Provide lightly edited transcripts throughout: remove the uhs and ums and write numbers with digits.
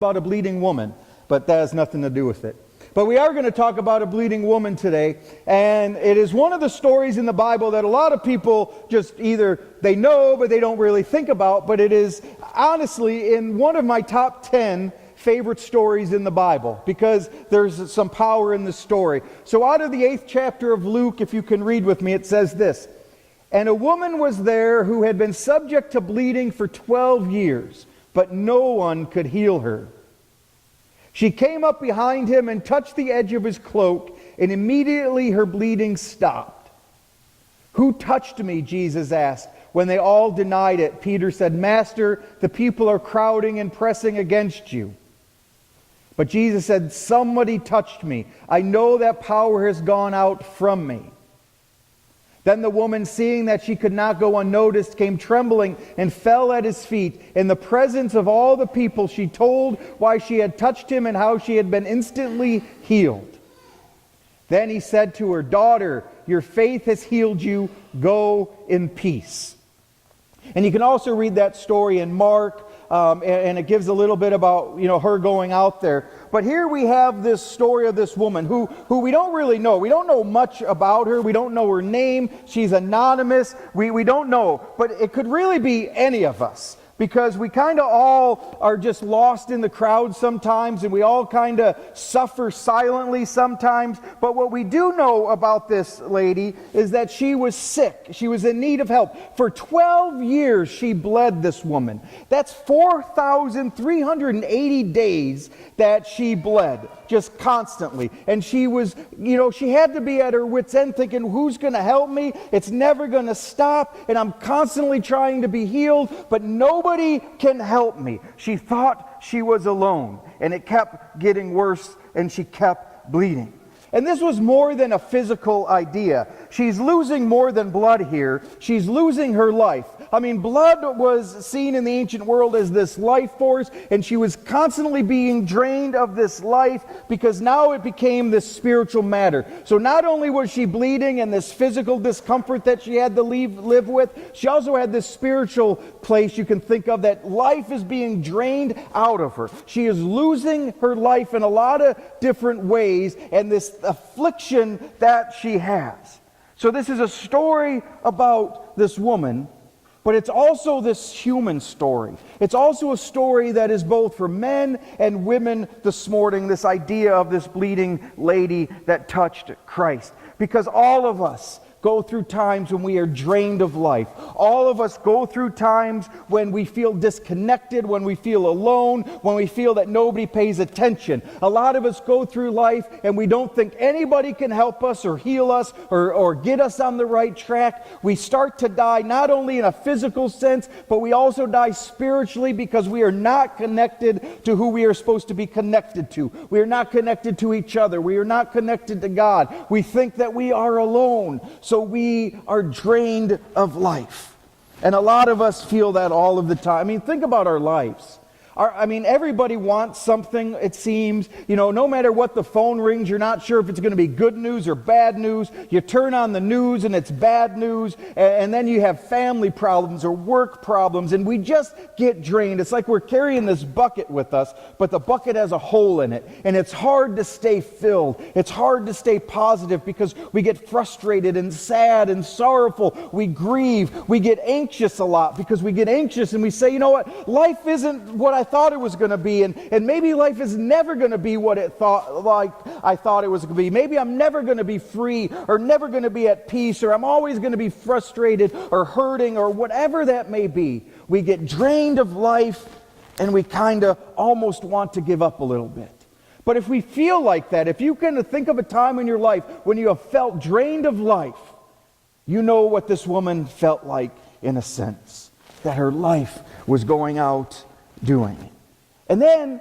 about a bleeding woman, but that has nothing to do with it. But we are going to talk about a bleeding woman today, and it is one of the stories in the Bible that a lot of people just either they know but they don't really think about, but it is honestly in one of my top 10 favorite stories in the Bible because there's some power in the story. So out of the 8th chapter of Luke, if you can read with me, it says this: "And a woman was there who had been subject to bleeding for 12 years, but no one could heal her. She came up behind him and touched the edge of his cloak, and immediately her bleeding stopped. 'Who touched me?' Jesus asked. When they all denied it, Peter said, 'Master, the people are crowding and pressing against you.' But Jesus said, 'Somebody touched me. I know that power has gone out from me.' Then the woman, seeing that she could not go unnoticed, came trembling and fell at his feet. In the presence of all the people, she told why she had touched him and how she had been instantly healed. Then he said to her, 'Daughter, your faith has healed you. Go in peace.'" And you can also read that story in Mark, and it gives a little bit about her going out there. But here we have this story of this woman who we don't really know. We don't know much about her. We don't know her name. She's anonymous. We don't know. But it could really be any of us, because we kind of all are just lost in the crowd sometimes, and we all kind of suffer silently sometimes. But what we do know about this lady is that she was sick. She was in need of help. For 12 years she bled, this woman. That's 4,380 days that she bled, just constantly. And she was, she had to be at her wit's end thinking, who's going to help me? It's never going to stop, and I'm constantly trying to be healed, but nobody can help me. She thought she was alone, and it kept getting worse, and she kept bleeding. And this was more than a physical idea. She's losing more than blood here. She's losing her life. I mean, blood was seen in the ancient world as this life force, and she was constantly being drained of this life because now it became this spiritual matter. So not only was she bleeding and this physical discomfort that she had to live with, she also had this spiritual place you can think of, that life is being drained out of her. She is losing her life in a lot of different ways, and this affliction that she has. So this is a story about this woman, but it's also this human story. It's also a story that is both for men and women this morning, this idea of this bleeding lady that touched Christ. Because all of us go through times when we are drained of life. All of us go through times when we feel disconnected, when we feel alone, when we feel that nobody pays attention. A lot of us go through life and we don't think anybody can help us or heal us or get us on the right track. We start to die not only in a physical sense, but we also die spiritually because we are not connected to who we are supposed to be connected to. We are not connected to each other. We are not connected to God. We think that we are alone. So we are drained of life. And a lot of us feel that all of the time. I mean, think about our lives. Everybody wants something, it seems. No matter what the phone rings, you're not sure if it's going to be good news or bad news. You turn on the news and it's bad news. And then you have family problems or work problems. And we just get drained. It's like we're carrying this bucket with us, but the bucket has a hole in it. And it's hard to stay filled. It's hard to stay positive because we get frustrated and sad and sorrowful. We grieve. We get anxious a lot because we get anxious and we say, you know what? Life isn't what I thought it was going to be, and maybe life is never going to be what I thought it was going to be. Maybe I'm never going to be free or never going to be at peace, or I'm always going to be frustrated or hurting or whatever that may be. We get drained of life and we kind of almost want to give up a little bit. But if we feel like that, if you can think of a time in your life when you have felt drained of life, you know what this woman felt like in a sense, that her life was going out doing. And then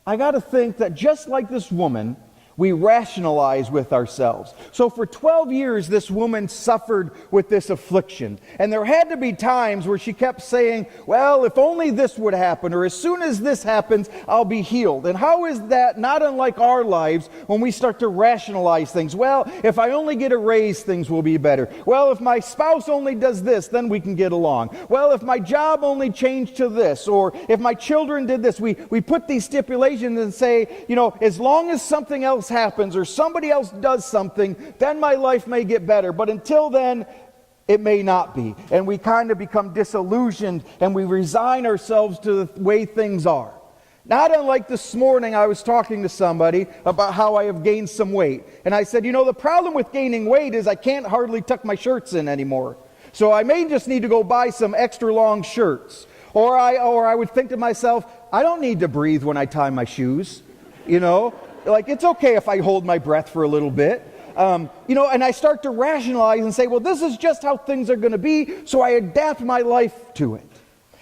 I got to think that just like this woman, We rationalize with ourselves. So for 12 years, this woman suffered with this affliction. And there had to be times where she kept saying, well, if only this would happen, or as soon as this happens, I'll be healed. And how is that not unlike our lives when we start to rationalize things? Well, if I only get a raise, things will be better. Well, if my spouse only does this, then we can get along. Well, if my job only changed to this, or if my children did this, we put these stipulations and say, as long as something else happens or somebody else does something, then my life may get better. But until then, it may not be. And we kind of become disillusioned and we resign ourselves to the way things are. Not unlike this morning, I was talking to somebody about how I have gained some weight. And I said, the problem with gaining weight is I can't hardly tuck my shirts in anymore. So I may just need to go buy some extra long shirts. Or I would think to myself, I don't need to breathe when I tie my shoes. Like, it's okay if I hold my breath for a little bit. And I start to rationalize and say, well, this is just how things are going to be, so I adapt my life to it.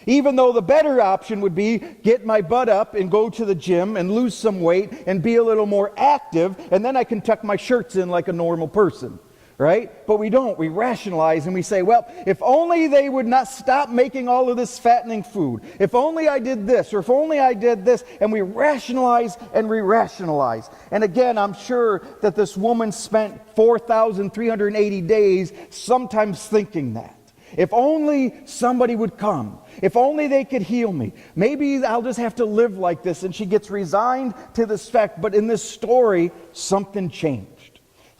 Even though the better option would be get my butt up and go to the gym and lose some weight and be a little more active, and then I can tuck my shirts in like a normal person. Right? But we don't. We rationalize and we say, well, if only they would not stop making all of this fattening food. If only I did this, or if only I did this. And we rationalize and re-rationalize. And again, I'm sure that this woman spent 4,380 days sometimes thinking that. If only somebody would come. If only they could heal me. Maybe I'll just have to live like this. And she gets resigned to this fact. But in this story, something changed.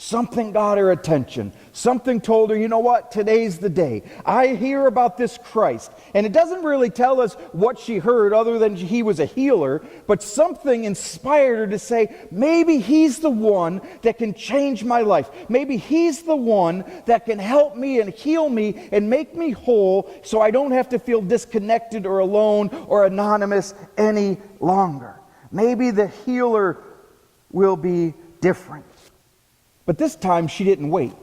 Something got her attention. Something told her, you know what, today's the day. I hear about this Christ. And it doesn't really tell us what she heard other than he was a healer, but something inspired her to say, maybe he's the one that can change my life. Maybe he's the one that can help me and heal me and make me whole so I don't have to feel disconnected or alone or anonymous any longer. Maybe the healer will be different. But this time she didn't wait.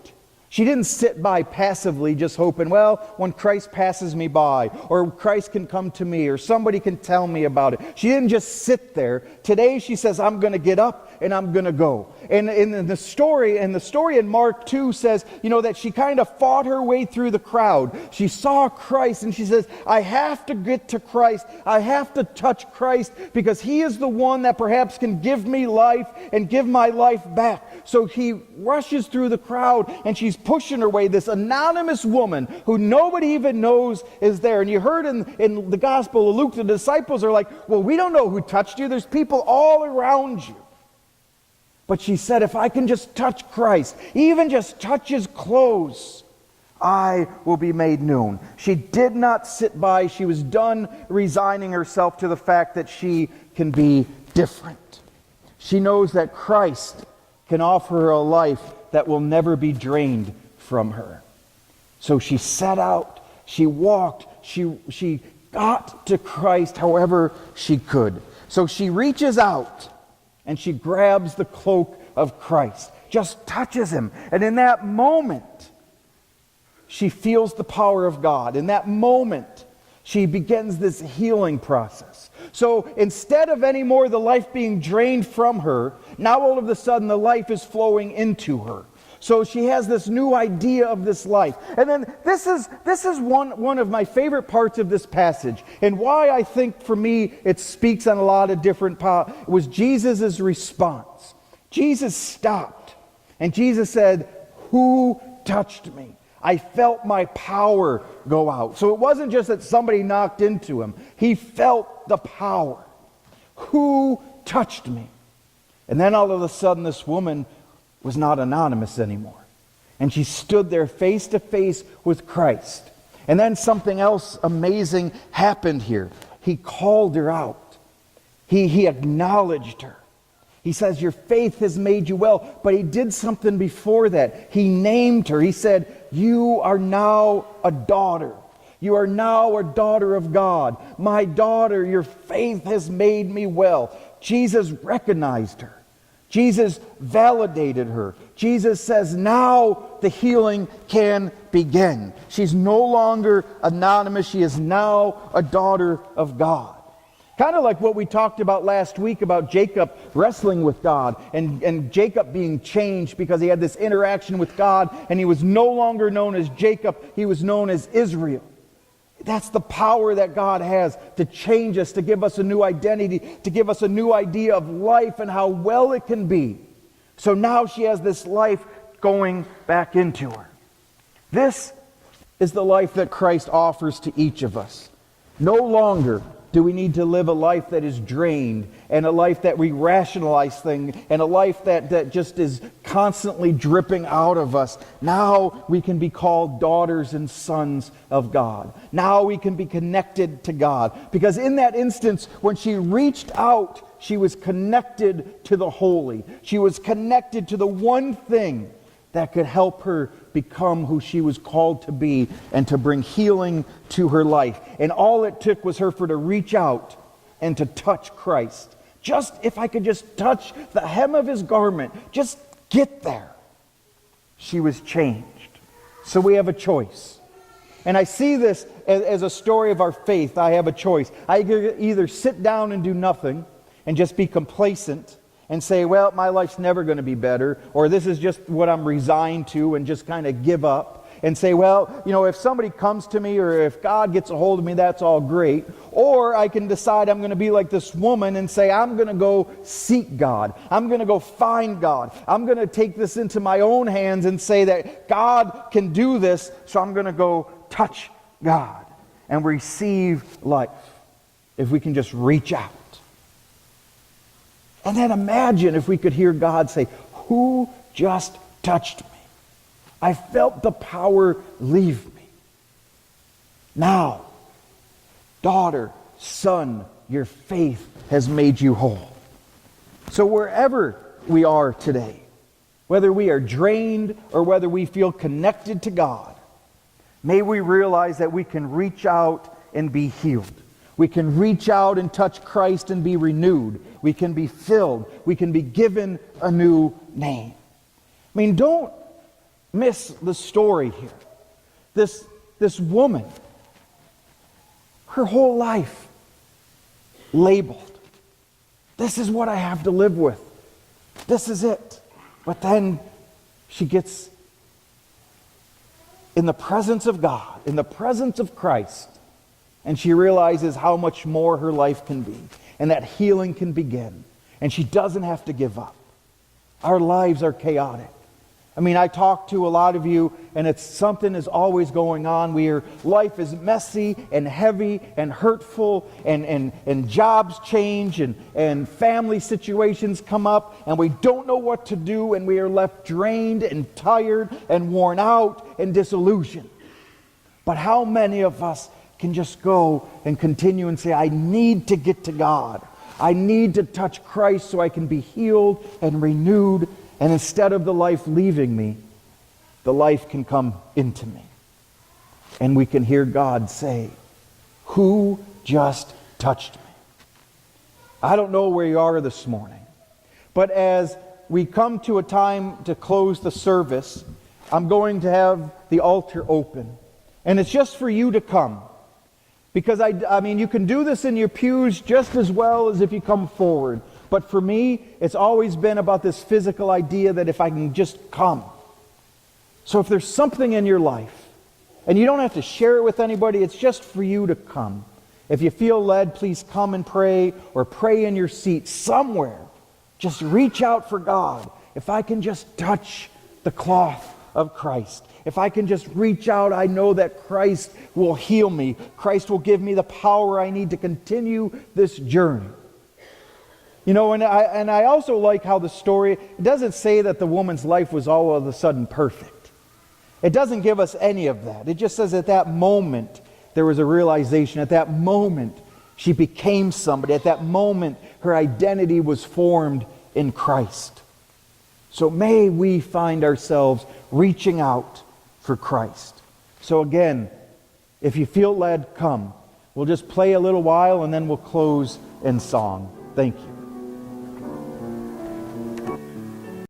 She didn't sit by passively just hoping, well, when Christ passes me by, or Christ can come to me, or somebody can tell me about it. She didn't just sit there. Today she says, I'm going to get up and I'm going to go. And in the story in Mark 2 says, that she kind of fought her way through the crowd. She saw Christ and she says, I have to get to Christ. I have to touch Christ because he is the one that perhaps can give me life and give my life back. So he rushes through the crowd and she's pushing her way, this anonymous woman who nobody even knows is there. And you heard in the Gospel of Luke, the disciples are like, well, we don't know who touched you. There's people all around you. But she said, if I can just touch Christ, even just touch his clothes, I will be made known. She did not sit by. She was done resigning herself to the fact that she can be different. She knows that Christ can offer her a life that will never be drained from her. So she set out, she walked, she got to Christ however she could. So she reaches out and she grabs the cloak of Christ, just touches him. And in that moment, she feels the power of God. In that moment, she begins this healing process. So instead of anymore the life being drained from her, now all of a sudden the life is flowing into her. So she has this new idea of this life. And then this is one of my favorite parts of this passage. And why I think for me it speaks on a lot of different was Jesus' response. Jesus stopped and Jesus said, who touched me? I felt my power go out. So it wasn't just that somebody knocked into him. He felt the power. Who touched me? And then all of a sudden this woman was not anonymous anymore. And she stood there face to face with Christ. And then something else amazing happened here. He called her out. He acknowledged her. He says, your faith has made you well. But he did something before that. He named her. He said, you are now a daughter. You are now a daughter of God. My daughter, your faith has made me well. Jesus recognized her. Jesus validated her. Jesus says, now the healing can begin. She's no longer anonymous. She is now a daughter of God. Kind of like what we talked about last week about Jacob wrestling with God and Jacob being changed because he had this interaction with God and he was no longer known as Jacob, he was known as Israel. That's the power that God has to change us, to give us a new identity, to give us a new idea of life and how well it can be. So now she has this life going back into her. This is the life that Christ offers to each of us. No longer do we need to live a life that is drained and a life that we rationalize things and a life that just is constantly dripping out of us. Now we can be called daughters and sons of God. Now we can be connected to God. Because in that instance, when she reached out, she was connected to the holy. She was connected to the one thing that could help her become who she was called to be and to bring healing to her life. And all it took was her for to reach out and to touch Christ. Just if I could just touch the hem of his garment, just get there. She was changed. So we have a choice. And I see this as a story of our faith. I have a choice. I could either sit down and do nothing and just be complacent and say, well, my life's never going to be better, or this is just what I'm resigned to, and just kind of give up and say, well, if somebody comes to me or if God gets a hold of me, that's all great. Or I can decide I'm going to be like this woman and say, I'm going to go seek God. I'm going to go find God. I'm going to take this into my own hands and say that God can do this, so I'm going to go touch God and receive life if we can just reach out. And then imagine if we could hear God say, who just touched me? I felt the power leave me. Now, daughter, son, your faith has made you whole. So wherever we are today, whether we are drained or whether we feel connected to God, may we realize that we can reach out and be healed. We can reach out and touch Christ and be renewed. We can be filled. We can be given a new name. I mean, don't miss the story here. This woman, her whole life labeled. This is what I have to live with. This is it. But then she gets in the presence of God, in the presence of Christ, and she realizes how much more her life can be, and that healing can begin, and she doesn't have to give up. Our lives are chaotic. I mean, I talk to a lot of you, and it's something is always going on where life is messy and heavy and hurtful, and jobs change, and family situations come up, and we don't know what to do, and we are left drained and tired and worn out and disillusioned. But how many of us can just go and continue and say, I need to get to God. I need to touch Christ so I can be healed and renewed. And instead of the life leaving me, the life can come into me. And we can hear God say, who just touched me? I don't know where you are this morning, but as we come to a time to close the service, I'm going to have the altar open. And it's just for you to come. Because I mean, you can do this in your pews just as well as if you come forward. But for me, it's always been about this physical idea that if I can just come. So if there's something in your life, and you don't have to share it with anybody, it's just for you to come. If you feel led, please come and pray, or pray in your seat somewhere. Just reach out for God. If I can just touch the cloth of Christ, if I can just reach out, I know that Christ will heal me. Christ will give me the power I need to continue this journey. And I also like how the story, it doesn't say that the woman's life was all of a sudden perfect. It doesn't give us any of that. It just says at that moment, there was a realization. At that moment, she became somebody. At that moment, her identity was formed in Christ. So may we find ourselves reaching out for Christ. So again, if you feel led, come. We'll just play a little while and then we'll close in song. Thank you.